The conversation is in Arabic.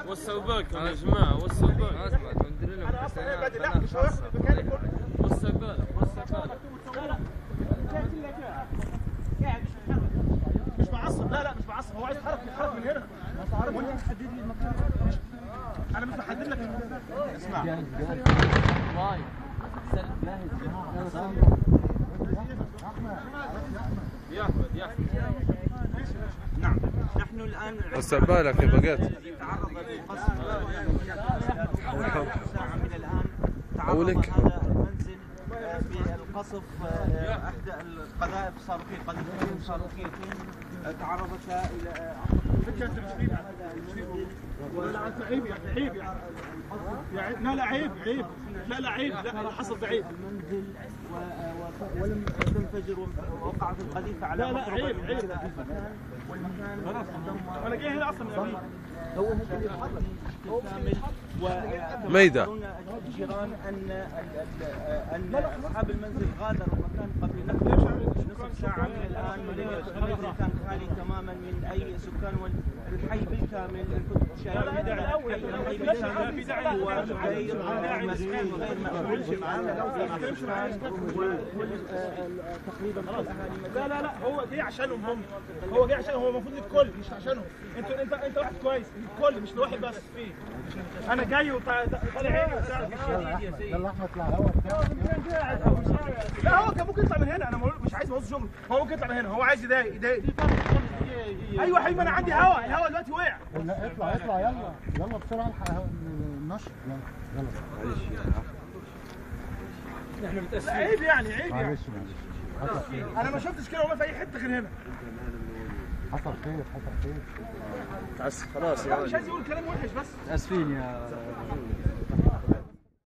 وسعوا بالكم يا جماعه، وسعوا بالكم. انا اصلا بدي لا مش واخد المكان كله. وسعوا بالك، وسعوا بالك. مش معصب، لا مش معصب، هو عايز يتحرك من هنا. وانت محدد لي المكان. انا مش محدد لك المكان. اسمع يا احمد نعم نحن الان وسع بالك يا بقيت. تعرض للقصف ساعة من الان. تعرض هذا المنزل في القصف احدى القذائف الصاروخيه، قذيفتين صاروخيتين تعرضتا الى لا عيب عيب لا عيب لا عيب لا حصل عيب المنزل ولم تنفجر ووقعت القذيفه على عيب والمكان انا جاي هنا اصلا من امريكا. هو اللي يتحرك كامل ميدة الجيران ان اصحاب المنزل غادروا المكان قبل نصف ساعه من الان. المنزل كان خالي تماما من اي سكان والحي بالكامل. ان كنت شايف الحي بالكامل هو غير مسكون وغير مأمون تقريبا الاهالي. لا هو جاي عشانهم هم، هو جاي عشانهم، هو المفروض الكل مش عشانهم. انت واحد كويس، الكل مش لواحد بس. فيه انا جاي وطالع عيني يلا احمد اطلع هوا. لا هو كان ممكن يطلع من هنا، انا مش عايز ابوظ شغل. هو ممكن يطلع من هنا، هو عايز يضايق. ايوه يا حبيبي انا عندي هوا، الهوا دلوقتي وقع. اطلع يلا بسرعه الحق النشر. يلا احنا متاسفين. عيب يعني معلش انا ما شفتش كده والله في اي حته غير هنا. حصل خير خلاص يا مش عايز يقول كلام وحش بس. اسفين يا